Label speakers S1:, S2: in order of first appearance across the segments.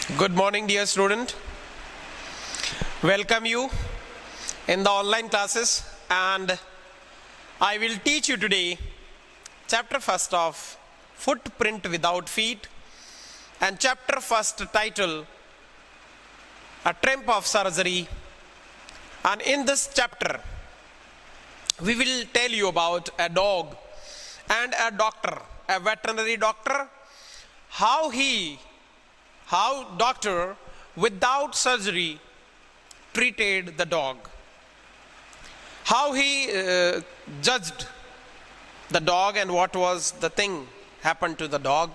S1: Good morning, dear student. Welcome you in the online classes, and I will teach you today chapter first of Footprint Without Feet and chapter first title A Tramp of Surgery. And in this chapter we will tell you about a dog and a doctor, a veterinary doctor, how doctor without surgery treated the dog, how he judged the dog and what was the thing happened to the dog.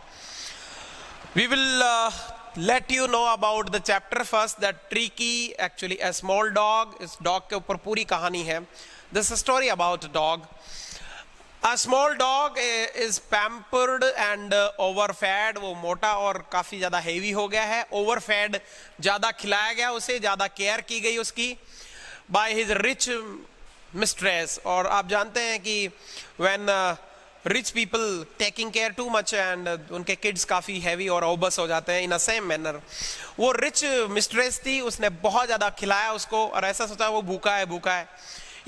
S1: We will let you know about the chapter first, that Tricky, actually a small dog. इस dog के ऊपर पूरी कहानी है. This is a story about a dog. A small dog is pampered and overfed. वो मोटा और काफ़ी ज़्यादा हेवी हो गया है. Overfed, ज़्यादा खिलाया गया उसे, ज़्यादा केयर की गई उसकी by his rich mistress. और आप जानते हैं कि when rich people taking care too much and उनके kids काफ़ी heavy और obese हो जाते हैं. In a same manner, वो rich mistress थी, उसने बहुत ज़्यादा खिलाया उसको और ऐसा सोचा वो भूखा है.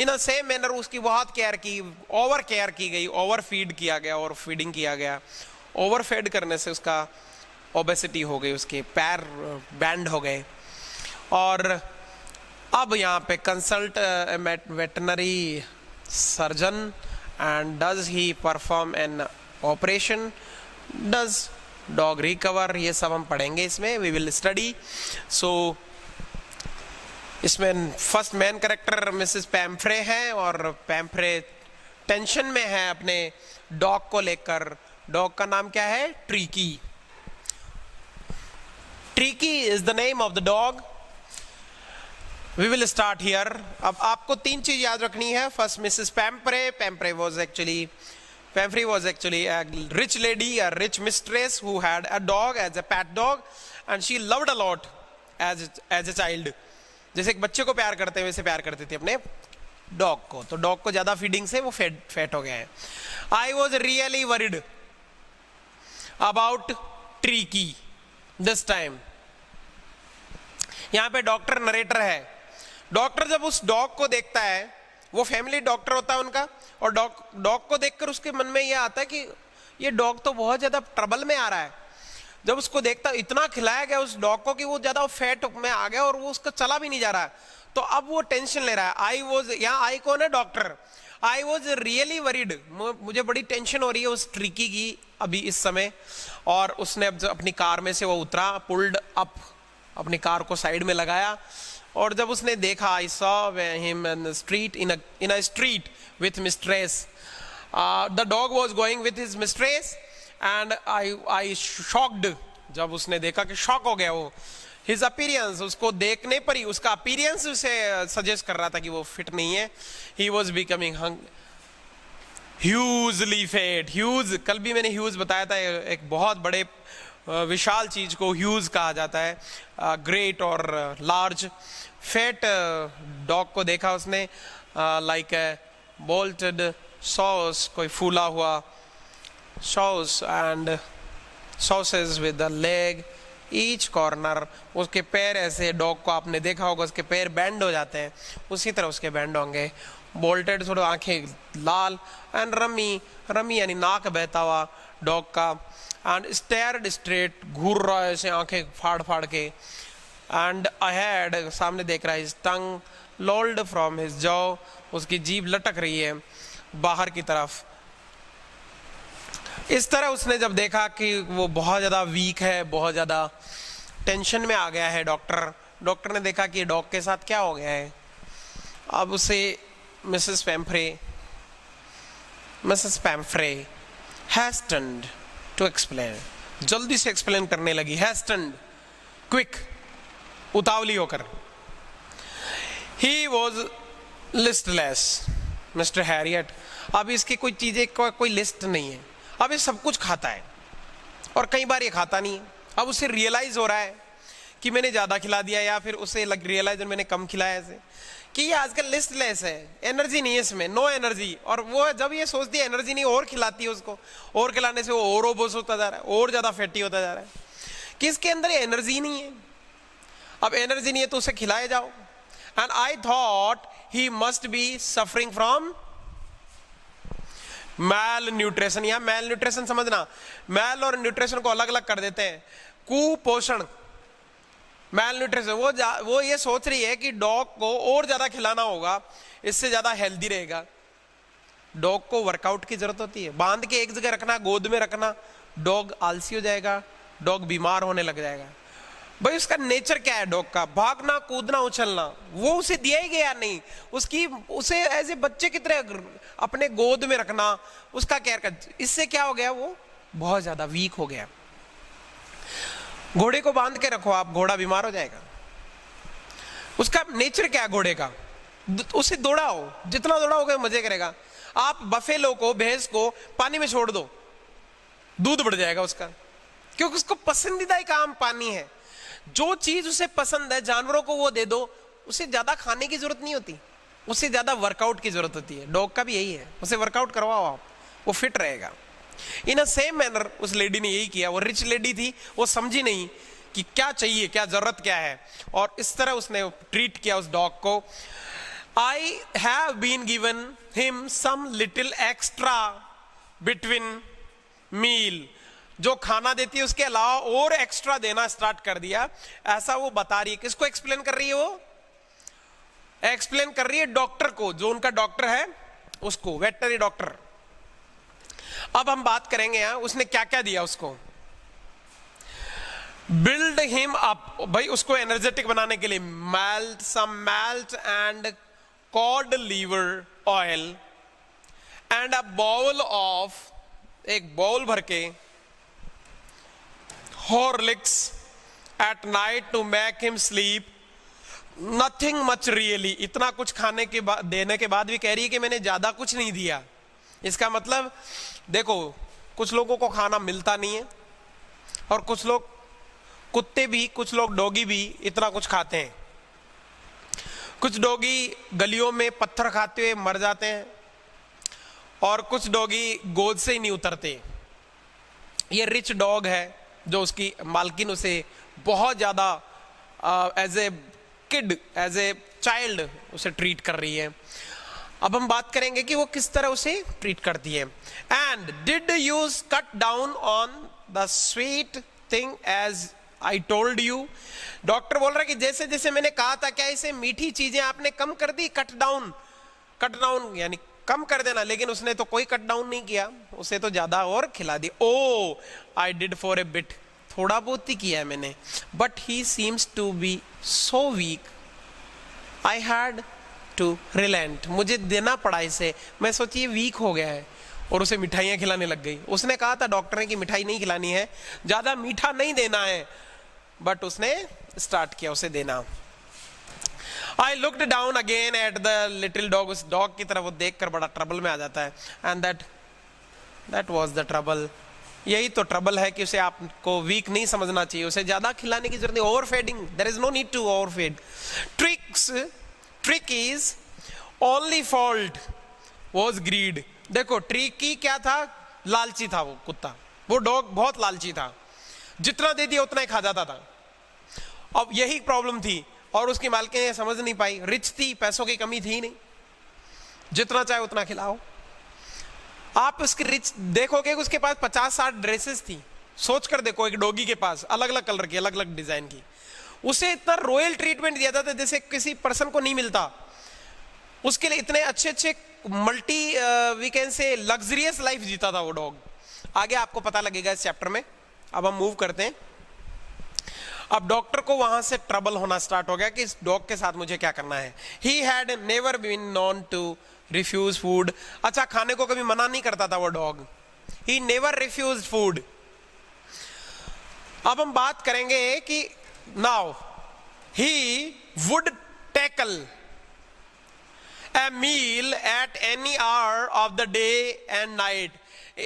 S1: इन अ सेम मैनर उसकी बहुत केयर की, ओवर केयर की गई, ओवर फीड किया गया और फीडिंग किया गया. ओवर फेड करने से उसका ओबेसिटी हो गई, उसके पैर बैंड हो गए. और अब यहाँ पे consult veterinary surgeon and does he perform an operation, does dog recover, ये सब हम पढ़ेंगे इसमें. We will study. सो इसमें first main character Mrs Pumphrey है और पैम्फ्रे टेंशन में है अपने डॉग को लेकर. डॉग का नाम क्या है? Tricki. Tricki is the name of the dog. We will start here. अब आपको तीन चीज याद रखनी है. First, Mrs Pumphrey. Pumphrey was actually a rich lady, a rich mistress who had a dog as a pet dog and she loved a lot as a child. जैसे एक बच्चे को प्यार करते हैं वैसे प्यार करते थे अपने डॉग को. तो डॉग को ज्यादा फीडिंग से वो फैट हो गया है. I was really worried about Tricki this time. यहाँ पे डॉक्टर नरेटर है. डॉक्टर जब उस डॉग को देखता है, वो फैमिली डॉक्टर होता है उनका, और डॉग को देखकर उसके मन में यह आता है कि ये डॉग तो बहुत ज्यादा ट्रबल में आ रहा है. जब उसको देखता, इतना खिलाया गया उस डॉग को कि वो ज्यादा फैट में आ गया और वो उसका चला भी नहीं जा रहा है. तो अब वो टेंशन ले रहा है. यहाँ आई कौन है? Doctor. I was really worried, मुझे बड़ी टेंशन हो रही है उस ट्रिकी की अभी इस समय. और उसने अब अपनी कार में से वो उतरा, पुल्ड अप, अपनी कार को साइड में लगाया. और जब उसने देखा, I saw him in street, in a street with mistress. The dog was going with his mistress and I shocked. जब उसने देखा कि शॉक हो गया वो. हिज अपीयरेंस, उसको देखने पर ही उसका अपीयरेंस उसे सजेस्ट कर रहा था कि वो फिट नहीं है. He was becoming hugely fat. Huge, कल भी मैंने ह्यूज बताया था, एक बहुत बड़े विशाल चीज को ह्यूज कहा जाता है, ग्रेट और लार्ज. फेट डॉग को देखा उसने, लाइक ए बोल्टेड सॉस, कोई फूला हुआ sauce and sauces with the leg each corner. उसके पैर ऐसे, डॉग को आपने देखा होगा उसके पैर बैंड हो जाते हैं, उसी तरह उसके बैंड होंगे. बोल्टेड, थोड़ा आंखें लाल. एंड रमी यानी नाक बहता हुआ डॉग का. एंड स्टेयर्ड स्ट्रेट, घूर रहा है ऐसे आंखें फाड़ के. एंड अहेड, सामने देख रहा है. His tongue लॉल्ड from his jaw, उसकी जीभ लटक रही है बाहर की तरफ. इस तरह उसने जब देखा कि वो बहुत ज़्यादा वीक है, बहुत ज़्यादा टेंशन में आ गया है डॉक्टर ने देखा कि डॉग के साथ क्या हो गया है. अब उसे मिसेस पैम्फ्रे हैस्टेंड टू एक्सप्लेन, जल्दी से एक्सप्लेन करने लगी. हैस्टेंड, क्विक, उतावली होकर. He was listless mister Harriet. अब इसकी कोई चीज़ें कोई लिस्ट नहीं है. अब ये सब कुछ खाता है और कई बार ये खाता नहीं है. अब उसे रियलाइज हो रहा है कि मैंने ज़्यादा खिला दिया, या फिर उसे रियलाइज मैंने कम खिलाया ऐसे, कि ये आजकल लिस्टलेस है, एनर्जी नहीं है इसमें, नो एनर्जी. और वो जब ये सोचती है एनर्जी नहीं, और खिलाती है उसको, और खिलाने से वो और ओबस होता जा रहा है, और ज़्यादा फैटी होता जा रहा है. कि इसके अंदर ये एनर्जी नहीं है। अब एनर्जी नहीं है तो उसे खिलाए जाओ। And I thought he must be suffering from malnutrition. या मैल न्यूट्रिशन समझना, मैल और न्यूट्रिशन को अलग अलग कर देते हैं। कुपोषण, मैल न्यूट्रिशन, वो ये सोच रही है कि डॉग को और ज्यादा खिलाना होगा, इससे ज्यादा हेल्दी रहेगा। डॉग को वर्कआउट की जरूरत होती है। बांध के एक जगह रखना, गोद में रखना, डॉग आलसी हो जाएगा, डॉग बीमार होने लग जाएगा। भाई उसका नेचर क्या है डॉग का? भागना, कूदना, उछलना। वो उसे दिया ही गया नहीं, उसे एज ए बच्चे की तरह अपने गोद में रखना, उसका केयर कर। इससे क्या हो गया? वो बहुत ज्यादा वीक हो गया। घोड़े को बांध के रखो आप, घोड़ा बीमार हो जाएगा। उसका नेचर क्या है घोड़े का? उसे दौड़ाओ, जितना दौड़ाओगे मजे करेगा। आप बफेलो को, भैंस को पानी में छोड़ दो, दूध बढ़ जाएगा उसका, क्योंकि उसको पसंदीदा ही काम पानी है। जो चीज उसे पसंद है जानवरों को वो दे दो, उसे ज्यादा खाने की जरूरत नहीं होती, उसे ज्यादा वर्कआउट की जरूरत होती है। डॉग का भी यही है, उसे वर्कआउट करवाओ आप, वो फिट रहेगा। इन अ सेम मैनर उस लेडी ने यही किया। वो रिच लेडी थी, वो समझी नहीं कि क्या चाहिए, क्या जरूरत क्या है, और इस तरह उसने ट्रीट किया उस डॉग को। I have been given him some little extra between meal. जो खाना देती है उसके अलावा और एक्स्ट्रा देना स्टार्ट कर दिया, ऐसा वो बता रही है। किसको एक्सप्लेन कर रही है? वो एक्सप्लेन कर रही है डॉक्टर को, जो उनका डॉक्टर है उसको, वेटनरी डॉक्टर। अब हम बात करेंगे यहां उसने क्या क्या दिया उसको। बिल्ड हिम अप, भाई उसको एनर्जेटिक बनाने के लिए some malt and cod liver oil and a bowl of, एक बाउल भर के Horlicks at night to make him sleep. Nothing much really. इतना कुछ खाने के बाद, देने के बाद भी कह रही है कि मैंने ज्यादा कुछ नहीं दिया। इसका मतलब देखो, कुछ लोगों को खाना मिलता नहीं है, और कुछ लोग, कुत्ते भी, कुछ लोग डॉगी भी इतना कुछ खाते हैं। कुछ डॉगी गलियों में पत्थर खाते हुए मर जाते हैं, और कुछ डॉगी गोद से ही नहीं उतरते। ये रिच डॉग है जो उसकी मालकिन उसे बहुत ज्यादा as a kid, as a child उसे ट्रीट कर रही है। अब हम बात करेंगे कि वो किस तरह उसे ट्रीट करती है। And did you cut down on the sweet thing as I told you. Doctor बोल रहा है कि जैसे जैसे मैंने कहा था, क्या इसे मीठी चीजें आपने कम कर दी? कट डाउन यानी कम कर देना, लेकिन उसने तो कोई कट डाउन नहीं किया, उसे तो ज्यादा और खिला दी। Oh I did for a bit, थोड़ा बहुत ही किया है मैंने, but he seems to be so weak, I had to relent, मुझे देना पड़ा इसे। मैं सोचिए वीक हो गया है, और उसे मिठाइयां खिलाने लग गई। उसने कहा था डॉक्टर ने कि मिठाई नहीं खिलानी है, ज्यादा मीठा नहीं देना है, बट उसने स्टार्ट किया उसे देना। I looked down again at the little dog. उस डॉग की तरफ वो देखकर बड़ा ट्रबल में आ जाता है। And that was the trouble. यही तो ट्रबल है कि उसे आपको वीक नहीं समझना चाहिए, उसे ज्यादा खिलाने की जरूरत नहीं। ओवरफीडिंग, there is no need to overfeed. Trick is only fault was greed. देखो ट्रिकी क्या था? लालची था वो कुत्ता, वो डॉग बहुत लालची था, जितना दे दिया उतना ही खा जाता था। अब यही प्रॉब्लम थी, और उसकी मालकिन ये समझ नहीं पाई। रिच थी, पैसों की कमी थी नहीं, जितना चाहे उतना खिलाओ। आप उसकी रिच देखोगे, उसके पास 50-60 ड्रेसेस थी। सोच कर देखो, एक डॉगी के पास अलग अलग कलर की, अलग अलग डिजाइन की, उसे इतना रॉयल ट्रीटमेंट दिया जाता जैसे किसी पर्सन को नहीं मिलता। उसके लिए इतने अच्छे अच्छे मल्टी वी कैन से लग्जरियस लाइफ जीता था वो डॉग। आगे आपको पता लगेगा इस चैप्टर में। अब हम मूव करते हैं। अब डॉक्टर को वहां से ट्रबल होना स्टार्ट हो गया कि इस डॉग के साथ मुझे क्या करना है। He had never been known to refuse food. अच्छा, खाने को कभी मना नहीं करता था वो dog. He never refuse food. अब हम बात करेंगे कि now he would tackle a meal at any hour of the day and night.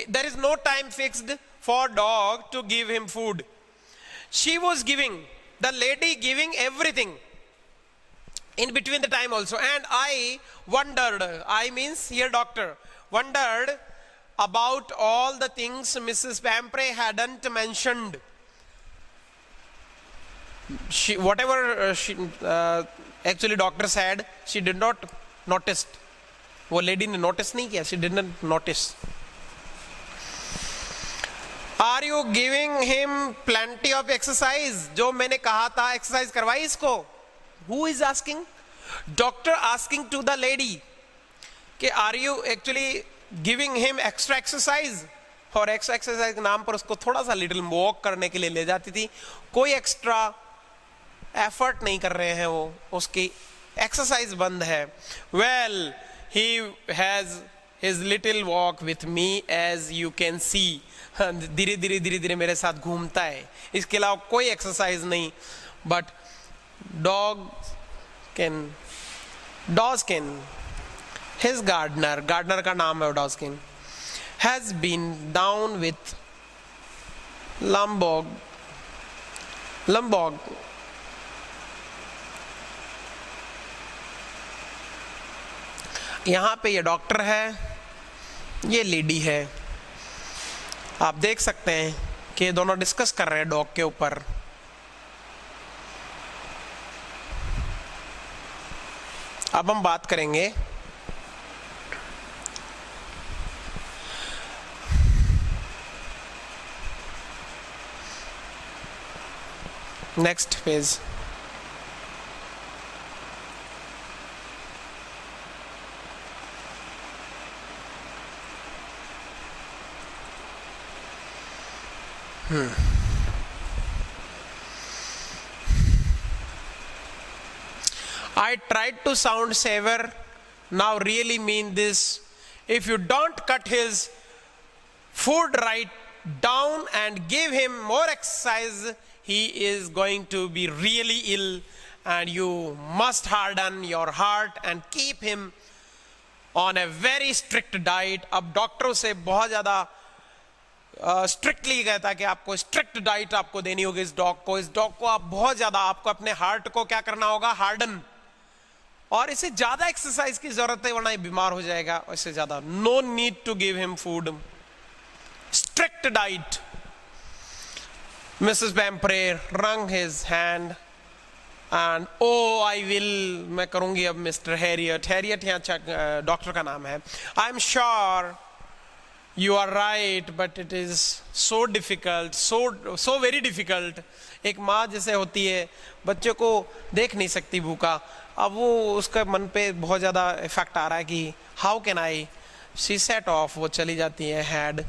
S1: There is no time fixed for dog to give him food. She was giving, the lady giving everything in between the time also. And I wondered, I means here doctor, wondered about all the things Mrs. Pampre hadn't mentioned. whatever she actually doctor said, she did not notice. वो lady ने notice नहीं किया. She didn't notice. Are you giving him plenty of exercise? जो मैंने कहा था exercise करवाई इसको. Who is asking? Doctor asking to the lady कि are you actually giving him extra exercise? और एक्स्ट्रा एक्सरसाइज के नाम पर उसको थोड़ा सा लिटिल वॉक करने के लिए ले जाती थी. कोई एक्स्ट्रा एफर्ट नहीं कर रहे हैं वो, उसकी एक्सरसाइज बंद है. Well he has his little walk with me as you can see. धीरे धीरे धीरे धीरे मेरे साथ घूमता है, इसके अलावा कोई एक्सरसाइज नहीं. बट डॉस्किन हिज गार्डनर का नाम है डॉस्किन, has been down with Lombok. यहाँ पे ये डॉक्टर है, ये लेडी है. आप देख सकते हैं कि ये दोनों डिस्कस कर रहे हैं डॉग के ऊपर. अब हम बात करेंगे next phase. I tried to sound severe, now really mean this. If you don't cut his food right down and give him more exercise, he is going to be really ill, and you must harden your heart and keep him on a very strict diet. अब डॉक्टरों से बहुत ज़्यादा strictly कहता है कि आपको strict diet आपको देनी होगी इस डॉग को आप बहुत ज़्यादा, आपको अपने हार्ट को क्या करना होगा, हार्डन, और इसे ज़्यादा एक्सरसाइज की जरूरत है वरना ये बीमार हो जाएगा. इससे ज़्यादा no need to give him food, strict diet. Mrs. Bampre wrung his hand and oh I will, मैं करूंगी अब मिस्टर हैरियट. हैरियट यहाँ डॉक्टर का नाम है. I am sure you are right but it is so difficult, so very difficult. एक माँ जैसे होती है बच्चे को देख नहीं सकती भूखा, अब वो उसका मन पे बहुत ज़्यादा इफेक्ट आ रहा है कि how can I. she set off, वो चली जाती है head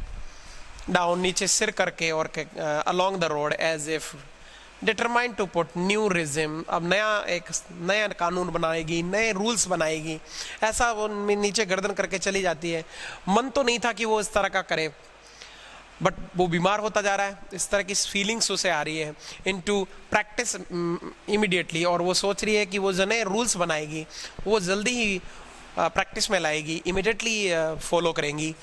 S1: down, नीचे सिर करके, और along the road as if determined to put new regime. अब नया कानून बनाएगी, नए रूल्स बनाएगी, ऐसा वो नीचे गर्दन करके चली जाती है. मन तो नहीं था कि वो इस तरह का करे, बट वो बीमार होता जा रहा है, इस तरह की फीलिंग्स उसे आ रही है. इनटू प्रैक्टिस इमीडिएटली, और वो सोच रही है कि वो जो नए रूल्स बनाएगी वो जल्दी ही प्रैक्टिस में लाएगी, इमीडिएटली फॉलो करेंगी.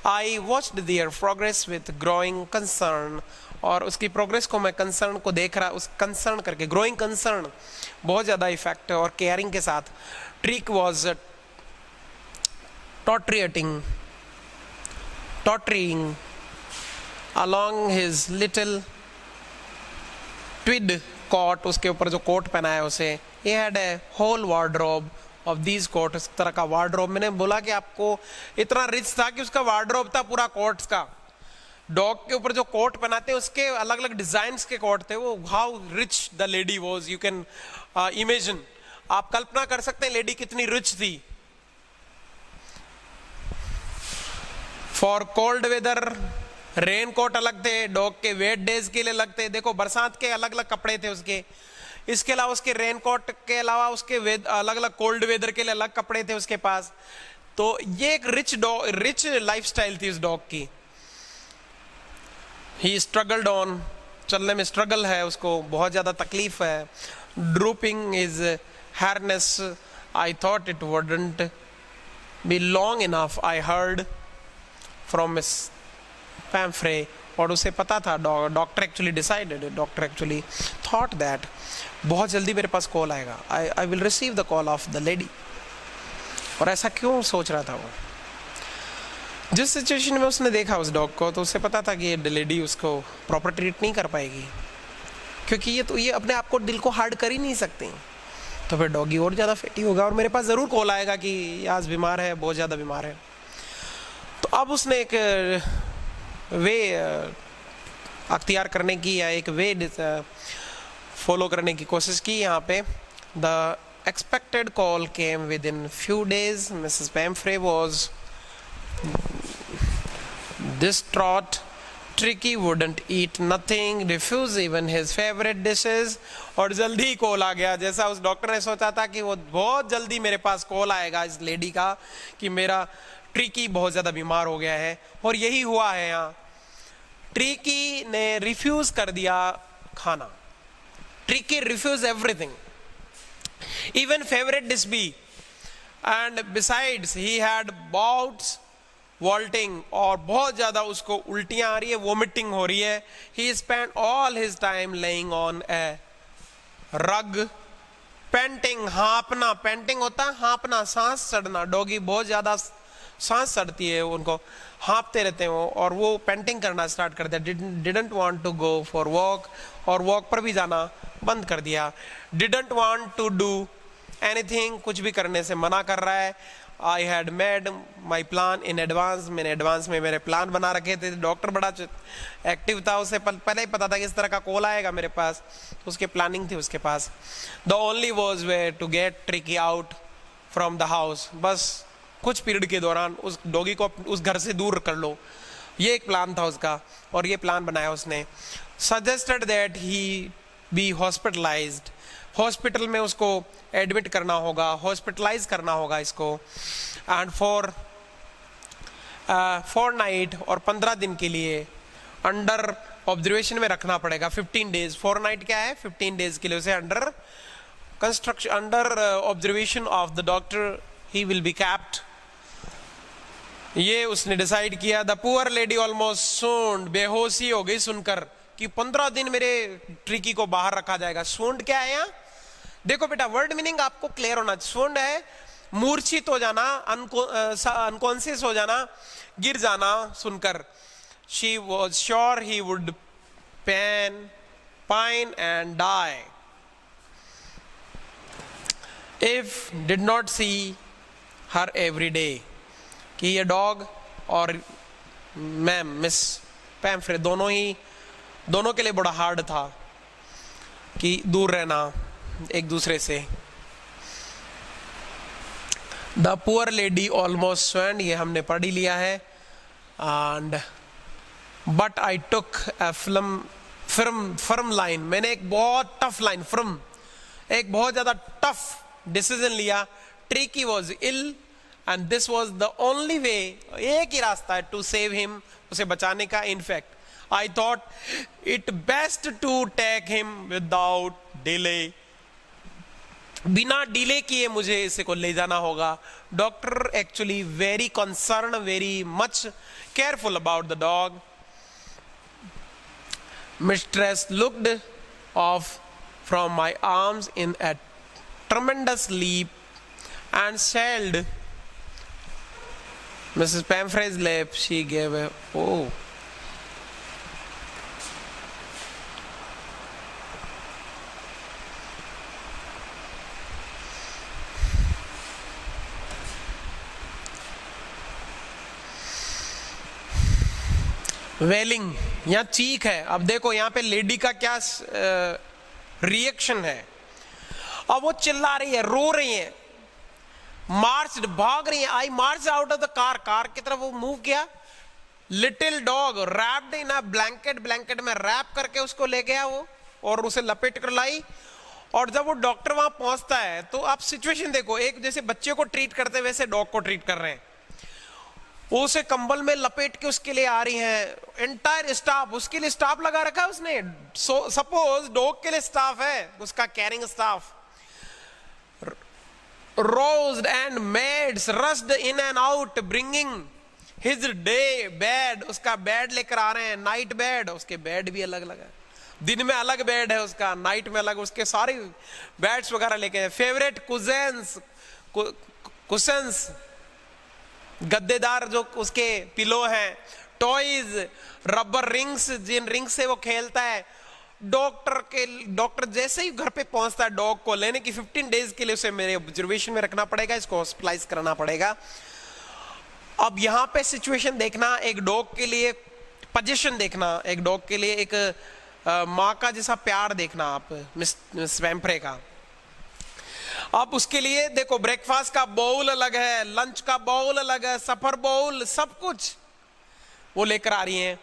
S1: I watched there progress with growing concern, और उसकी प्रोग्रेस को मैं कंसर्न को देख रहा, उस कंसर्न करके, ग्रोइंग कंसर्न, बहुत ज़्यादा इफेक्ट और केयरिंग के साथ. Tricki was tottering along his little tweed coat, उसके ऊपर जो कोट पहना है उसे. he had a whole wardrobe of these coats, इस तरह का वार्डरोब. मैंने बोला कि आपको इतना रिच था कि उसका वार्डरोब था पूरा कोट्स का. डॉग के ऊपर जो कोट पहनाते हैं उसके अलग अलग डिजाइन्स के कोट थे. वो how rich the lady was, you can imagine, आप कल्पना कर सकते हैं लेडी कितनी रिच थी. For cold weather rain coat अलग थे, डॉग के वेट डेज के लिए अलग थे. देखो बरसात के अलग अलग कपड़े थे उसके, इसके अलावा उसके रेन कोट के अलावा उसके अलग अलग कोल्ड वेदर के लिए अलग कपड़े थे उसके पास. तो ये एक रिच लाइफस्टाइल थी उस डॉग की. ही स्ट्रगल्ड ऑन, चलने में स्ट्रगल है उसको, बहुत ज़्यादा तकलीफ है. Drooping is harness, I thought it wouldn't be long enough, I heard from miss पैम्फ्रे. और उसे पता था, डॉक्टर एक्चुअली थॉट दैट बहुत जल्दी मेरे पास कॉल आएगा, I will receive the call of the lady. और ऐसा क्यों सोच रहा था वो, जिस सिचुएशन में उसने देखा उस डॉग को, तो उसे पता था कि ये लेडी उसको प्रॉपर ट्रीट नहीं कर पाएगी. क्योंकि ये अपने आप को दिल को हार्ड कर ही नहीं सकते। तो फिर डॉगी और ज़्यादा फैटी होगा और मेरे पास ज़रूर कॉल आएगा कि आज बीमार है, बहुत ज़्यादा बीमार है। तो अब उसने एक वे अख्तियार करने की या एक वे फॉलो करने की कोशिश की। यहाँ पे the expected call came with in few days. Mrs पैम्फ्रे was distraught. Tricky wouldn't eat nothing, refuse even his favorite dishes. और जल्दी ही कॉल आ गया, जैसा उस डॉक्टर ने सोचा था कि वो बहुत जल्दी मेरे पास कॉल आएगा इस लेडी का कि मेरा ट्रिकी बहुत ज़्यादा बीमार हो गया है, और यही हुआ है यहाँ। ट्रिकी ने रिफ्यूज कर दिया खाना। Tricki refuse everything, even favourite dish भी। And besides he had bouts vaulting, और बहुत ज़्यादा उसको उल्टियाँ आ रही है, वोमिटिंग हो रही है। He spend all his time lying on a rug, panting, हाँपना। Painting होता है हाँपना, सांस चढ़ना। डॉगी बहुत ज़्यादा सांस चढ़ती है, उनको हाँपते रहते हैं वो, और वो पेंटिंग करना स्टार्ट करते हैं। Didn't want to go for walk, और वॉक पर भी जाना बंद कर दिया। Didn't want to do anything, कुछ भी करने से मना कर रहा है। I had made my plan in advance, मैंने एडवांस में मेरे प्लान बना रखे थे। डॉक्टर बड़ा एक्टिव था, उसे पहले ही पता था कि इस तरह का कॉल आएगा मेरे पास, तो उसकी प्लानिंग थी उसके पास। The only was way to get Tricki out from the house. बस कुछ पीरियड के दौरान उस डॉगी को उस घर से दूर कर लो, ये एक प्लान था उसका, और ये प्लान बनाया उसने। Suggested that he be hospitalised, hospital में उसको एडमिट करना होगा, हॉस्पिटलाइज करना होगा इसको। एंड फॉर नाइट, और 15 दिन के लिए अंडर ऑब्जर्वेशन में रखना पड़ेगा। 15 डेज, फॉर नाइट क्या है, 15 डेज के लिए उसे under construction, under observation of the doctor he will be kept. ये उसने डिसाइड किया। द पुअर लेडी ऑलमोस्ट सूंड, बेहोशी हो गई सुनकर कि 15 दिन मेरे ट्रिकी को बाहर रखा जाएगा। सूंड क्या है यहाँ, देखो बेटा, वर्ड मीनिंग आपको क्लियर होना। सूंड है मूर्छित हो जाना, अनकॉन्शियस हो जाना, गिर जाना सुनकर। She was sure he would pine and die if did not see her every day. कि ये डॉग और मैम मिस पैम्फ्रे दोनों के लिए बड़ा हार्ड था कि दूर रहना एक दूसरे से। The poor lady almost swooned, ये हमने पढ़ ही लिया है। And but I took a firm line, मैंने एक बहुत टफ लाइन, फर्म, एक बहुत ज्यादा टफ डिसीजन लिया। Tricki was ill and this was the only way, एक ही रास्ता है टू सेव हिम, उसे बचाने का। In fact I thought it best to take him without delay, बिना डिले किए मुझे इसे को ले जाना होगा। Doctor actually very concern, very much careful about the dog. Mistress looked off from my arms in a tremendous leap and shelled Mrs. Pamfrey's lip. She gave a oh. Wailing, यहाँ चीख है। अब देखो यहाँ पे लेडी का क्या reaction है। अब वो चिल्ला रही है, रो रही है, मार्च, भाग रही है। I march out of the car, car की तरफ वो मूव किया। Little dog wrapped in a blanket, blanket में रैप करके उसको ले गया वो, और उसे लपेट कर लाई। और जब वो डॉक्टर वहां पहुंचता है तो आप सिचुएशन देखो, एक जैसे बच्चे को ट्रीट करते वैसे डॉग को ट्रीट कर रहे हैं। वो उसे कंबल में लपेट के उसके लिए आ रही है। एंटायर स्टाफ, उसके लिए स्टाफ लगा रखा है उसने। सपोज डॉग के लिए स्टाफ है, उसका carrying staff. Roused and maids rushed in and out bringing his day bed, उसका बेड लेकर आ रहे हैं, नाइट बेड। उसके बेड भी अलग अलग है, दिन में अलग बेड है उसका, नाइट में अलग, उसके सारी बेड्स वगैरह लेके। फेवरेट कुशंस, गद्देदार जो उसके पिलो हैं। टॉयज, रबर रिंग्स, जिन रिंग से वो खेलता है। डॉक्टर जैसे ही घर पे पहुंचता है डॉग को लेने की 15 डेज के लिए उसे मेरे ऑब्जर्वेशन में रखना पड़ेगा, इसको हॉस्पिटलाइज कराना पड़ेगा। अब यहां पे सिचुएशन देखना, एक डॉग के लिए पोजीशन देखना, एक डॉग के लिए एक माँ का जैसा प्यार देखना आप मिस वैम्प्रे का। अब उसके लिए देखो ब्रेकफास्ट का बाउल अलग है, लंच का बाउल अलग है, सफर बाउल, सब कुछ वो लेकर आ रही हैं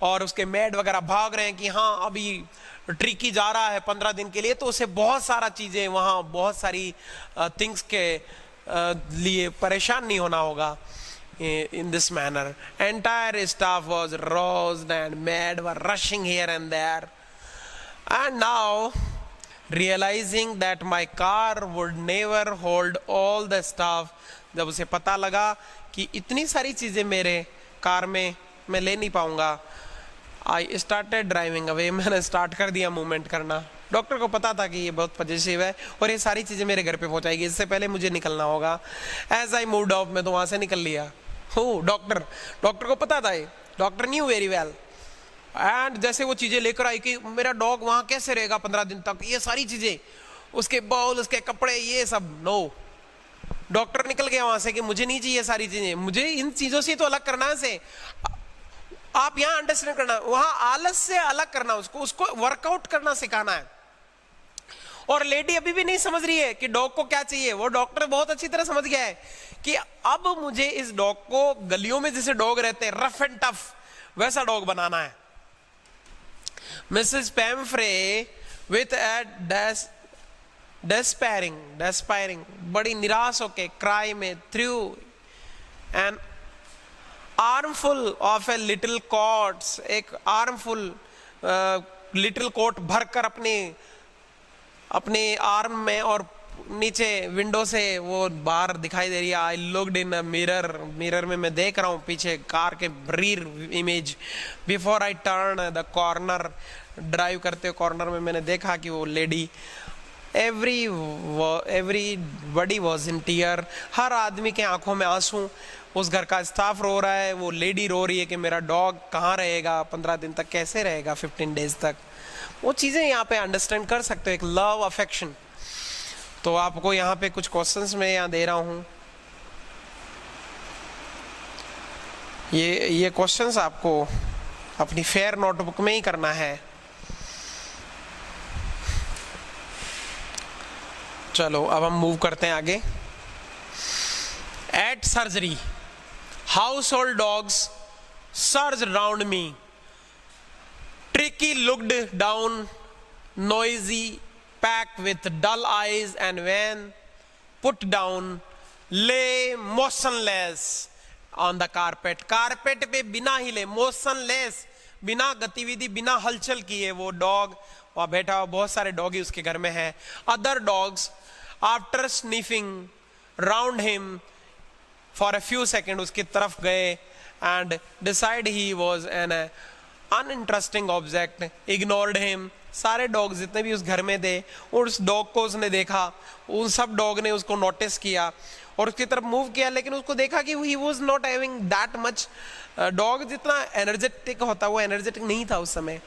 S1: और उसके मेड वगैरह भाग रहे हैं कि हाँ अभी ट्रिकी जा रहा है 15 दिन के लिए, तो उसे बहुत सारा चीजें वहां बहुत सारी थिंग्स के लिए परेशान नहीं होना होगा। In this manner, entire staff was roused and mad, were rushing here and there, and now realizing that my car would never hold all the stuff, जब उसे पता लगा कि इतनी सारी चीजें मेरे कार में मैं ले नहीं पाऊंगा, I started driving away, मैंने स्टार्ट कर दिया मूवमेंट करना। डॉक्टर को पता था कि ये बहुत पॉजिटिव है और ये सारी चीजें मेरे घर पे पहुंचाएगी, इससे पहले मुझे निकलना होगा। एज आई मूव्ड ऑफ, मैं तो वहां से निकल लिया। डॉक्टर को पता था, ये doctor new very well. And जैसे वो चीजें लेकर आई कि मेरा डॉग वहां कैसे रहेगा 15 दिन तक, ये सारी चीजें, उसके बाउल, उसके कपड़े, ये सब, नो, डॉक्टर निकल गया वहां से कि मुझे नहीं चाहिए सारी चीजें, मुझे इन चीजों से तो अलग करना है। से आप यहां अंडरस्टैंड करना, वहां आलस से अलग करना, उसको वर्कआउट करना सिखाना है। और लेडी अभी भी नहीं समझ रही है कि डॉग को क्या चाहिए। वो डॉक्टर बहुत अच्छी तरह समझ गया है कि अब मुझे इस डॉग को गलियों में जैसे डॉग रहते हैं रफ एंड टफ, वैसा डॉग बनाना है। मिसेस पैम्फ्रे विथ डेस्पायरिंग, बड़ी निराश होके क्राई में threw an armful of a little coats, एक आर्मफुल लिटिल कोट भरकर अपने आर्म में, और नीचे विंडो से वो बाहर दिखाई दे रही है। I looked in a mirror में मैं देख रहा हूँ पीछे कार के rear image. Before I turn the corner, drive करते कॉर्नर में मैंने देखा कि वो lady, everybody was in tear, हर आदमी के आंखों में आंसू। उस घर का स्टाफ रो रहा है, वो लेडी रो रही है कि मेरा डॉग कहाँ रहेगा 15 दिन तक, कैसे रहेगा 15 डेज तक। वो चीजें यहाँ पे अंडरस्टैंड कर सकते हो, एक लव अफेक्शन। तो आपको यहाँ पे कुछ क्वेश्चंस मैं यहाँ दे रहा हूँ, ये क्वेश्चंस आपको अपनी फेयर नोटबुक में ही करना है। चलो अब हम मूव करते हैं आगे। At surgery, household dogs surged round me. Tricky looked down, noisy pack with dull eyes, and when put down, lay motionless on the carpet. Carpet पे बिना हिले, motionless, बिना गतिविधि, बिना हलचल किए वो डॉग वहाँ बैठा हुआ। बहुत सारे डॉगी उसके घर में है। Other dogs, after sniffing round him for a few seconds, उसकी तरफ गए and decide he was an uninteresting object, ignored him. सारे डॉग जितने भी उस घर में थे, उस डॉग को उसने देखा, उन सब डॉग ने उसको नोटिस किया और उसकी तरफ मूव किया, लेकिन उसको देखा कि he was not having that much, dog जितना एनर्जेटिक होता वो एनर्जेटिक नहीं था उस समय,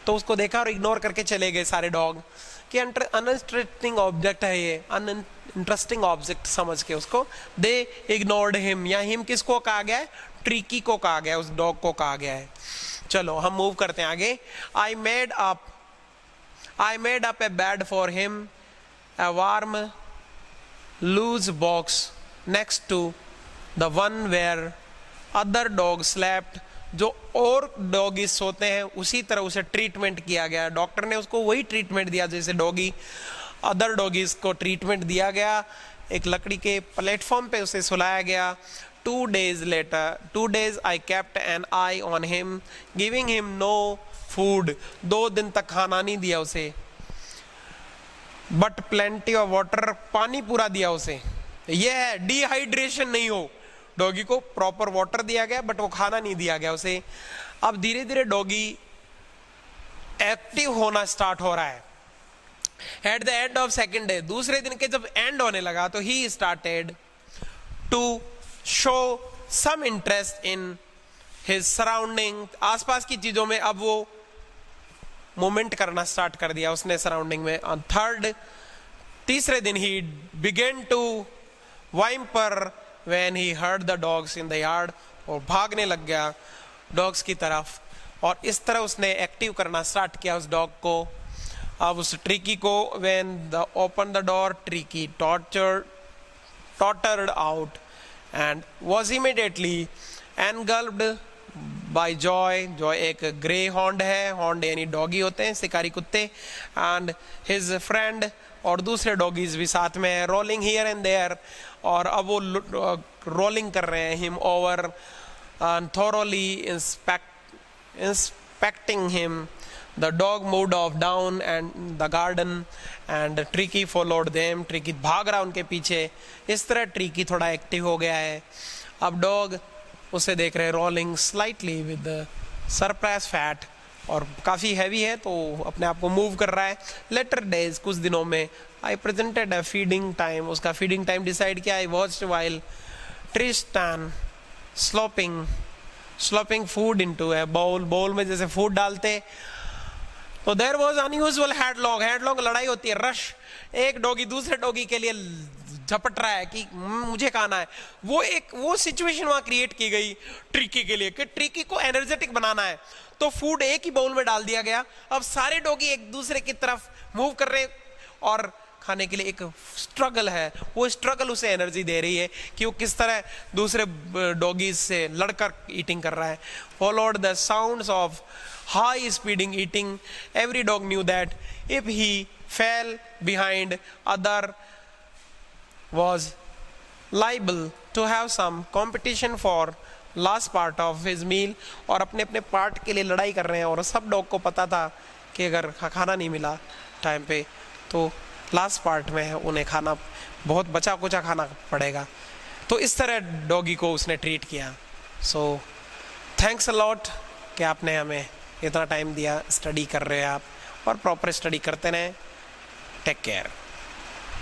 S1: तो उसको देखा और इग्नोर करके चले गए सारे डॉग कि अनइंटरेस्टिंग ऑब्जेक्ट है ये, अनइंटरेस्टिंग ऑब्जेक्ट समझ के उसको दे इग्नोर्ड हिम। या हिम किसको कहा गया है? ट्रिकी को कहा गया है, उस डॉग को कहा गया है। चलो हम मूव करते हैं आगे। I made up a bed for him, a warm loose box next to the one where other dog slept. जो और डॉगी सोते हैं उसी तरह उसे ट्रीटमेंट किया गया। डॉक्टर ने उसको वही ट्रीटमेंट दिया जैसे डॉगी, अदर डॉगीज को ट्रीटमेंट दिया गया। एक लकड़ी के प्लेटफॉर्म पे उसे सुलाया गया। 2 days I kept an eye on him, giving him no food. 2 दिन तक खाना नहीं दिया उसे, बट प्लेंटी ऑफ वाटर, पानी पूरा दिया उसे। यह है डिहाइड्रेशन नहीं हो, डॉगी को प्रॉपर वाटर दिया गया बट वो खाना नहीं दिया गया उसे। अब धीरे धीरे डॉगी एक्टिव होना स्टार्ट हो रहा है। At the end of second day, दूसरे दिन के जब एंड होने लगा तो he started to show some interest in his surrounding. आसपास की चीजों में अब वो मूवमेंट करना स्टार्ट कर दिया उसने सराउंडिंग में। ऑन थर्ड, तीसरे दिन he began to whimper when he heard the dogs in the yard, और भागने लग गया डॉग्स की तरफ, और इस तरह उसने एक्टिव करना स्टार्ट किया उस डॉग को। अब उस ट्रिकी को when the open the door, tricky tottered out and was immediately engulfed by Joy। Joy एक ग्रे हॉन्ड है, हॉन्ड यानी डॉगी होते हैं, शिकारी कुत्ते, एंड हिज फ्रेंड, और दूसरे डॉगीज भी साथ में है, रोलिंग हियर एंड देयर, और अब वो रोलिंग कर रहे हैं him over, thoroughly inspecting him। The dog moved off down and the garden and Tricky followed them। Tricky भाग रहा उनके पीछे। इस तरह Tricky थोड़ा एक्टिव हो गया है। अब डॉग उसे देख रहे, rolling slightly with surprise fat, और काफ़ी हैवी है तो अपने आप को मूव कर रहा है। लेटर डेज, कुछ दिनों में, I presented a feeding time, उसका फीडिंग टाइम डिसाइड किया। I watched while Tristan slopping food into a bowl, bowl में जैसे फूड डालते। तो देयर वाज अनयूजुअल हेडलॉन्ग लड़ाई होती है, रश, एक डॉगी दूसरे डॉगी के लिए झपट रहा है कि मुझे खाना है। वो सिचुएशन वहां क्रिएट की गई ट्रिकी के लिए कि ट्रिकी को एनर्जेटिक बनाना है, तो फूड एक ही बाउल में डाल दिया गया। अब सारे डॉगी एक दूसरे की तरफ मूव कर रहे और खाने के लिए एक स्ट्रगल है, वो स्ट्रगल उसे एनर्जी दे रही है कि वो किस तरह दूसरे डॉगीज से लड़कर ईटिंग कर रहा है। Followed the sounds of high speeding eating, every dog knew that if he fell behind other was liable to have some competition for last part of his meal। और अपने अपने पार्ट के लिए लड़ाई कर रहे हैं, और सब डॉग को पता था कि अगर खाना नहीं मिला टाइम पे तो लास्ट पार्ट में उन्हें खाना बहुत बचा कुचा खाना पड़ेगा। तो इस तरह डॉगी को उसने ट्रीट किया। सो थैंक्स अ लॉट कि आपने हमें इतना टाइम दिया। स्टडी कर रहे हैं आप, और प्रॉपर स्टडी करते रहें। Take care.